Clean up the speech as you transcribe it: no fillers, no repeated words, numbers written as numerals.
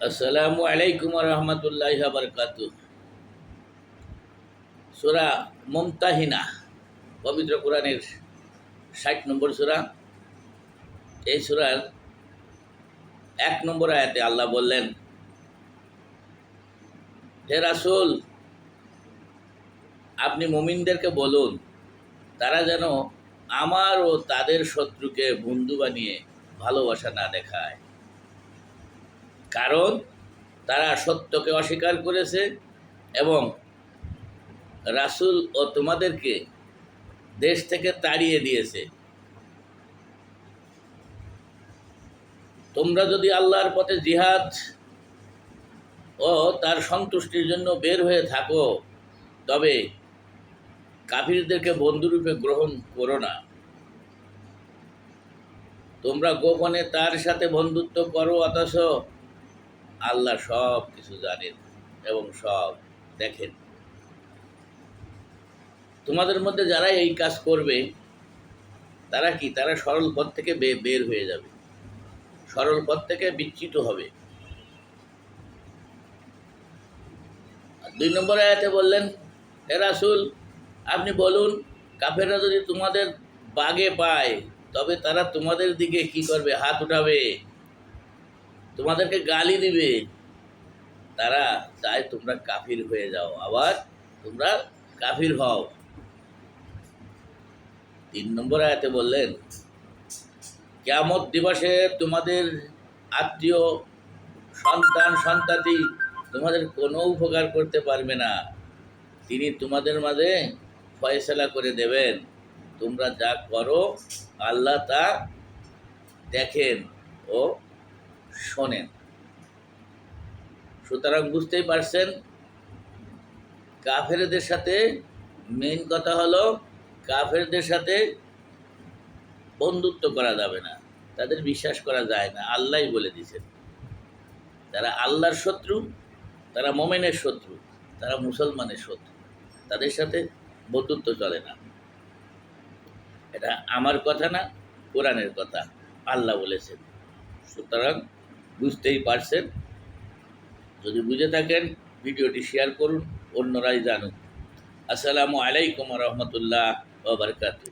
আসসালামু আলাইকুম রহমতুল্লাহ বরকাত। সূরা মুমতাহিনা, পবিত্র কোরআনের 60 নম্বর সূরা। এই সূরার 1 নম্বর আয়াতে আল্লাহ বললেন, হে রাসূল, আপনি মুমিনদেরকে বলুন তারা যেন আমার ও তাদের শত্রুকে বন্ধু বানিয়ে ভালোবাসা না দেখায়, কারণ তারা সত্যকে অস্বীকার করেছে এবং রাসূল ও তোমাদেরকে দেশ থেকে তাড়িয়ে দিয়েছে। তোমরা যদি আল্লাহর পথে জিহাদ ও তার সন্তুষ্টির জন্য বের হয়ে থাকো, তবে কাফিরদেরকে বন্ধুরূপে গ্রহণ করো না। তোমরা গোপনে তার সাথে বন্ধুত্ব করো, অথচ আল্লাহ সব কিছু জানেন এবং সব দেখেন। তোমাদের মধ্যে যারা এই কাজ করবে তারা কি, তারা সরল পথ থেকে বের হয়ে যাবে, সরল পথ থেকে বিচ্যুত হবে। 2 নম্বর আয়াতে বললেন, হে রাসূল, আপনি বলুন কাফেররা যদি তোমাদের বাগে পায় তবে তারা তোমাদের দিকে কি করবে? হাত উঠাবে, তোমাদেরকে গালি দিবে। তারা চায় তোমরা কাফির হয়ে যাও, আবার তোমরা কাফির হও। 3 নম্বর আয়াতে বললেন, কিয়ামত দিবসে তোমাদের আত্মীয়, সন্তান, সন্ততি তোমাদের কোনো উপকার করতে পারবে না। তিনি তোমাদের মাঝে ফয়সালা করে দেবেন। তোমরা যা করো আল্লাহ তা দেখেন ও শোনেন। সুতরাং বুঝতেই পারছেন, কাফেরদের সাথে মেইন কথা হলো, কাফেরদের সাথে বন্ধুত্ব করা যাবে না, তাদের বিশ্বাস করা যায় না। আল্লাহই বলে দিয়েছেন, তারা আল্লাহর শত্রু, তারা মোমেনের শত্রু, তারা মুসলমানের শত্রু, তাদের সাথে বন্ধুত্ব চলে না। এটা আমার কথা না, কোরআনের কথা, আল্লাহ বলেছেন। সুতরাং বুঝতেই পারছেন। যদি বুঝে থাকেন ভিডিওটি শেয়ার করুন, অন্যরাই জানুন। আসসালামু আলাইকুম রহমতুল্লাহ ওয়া বারাকাতুহু।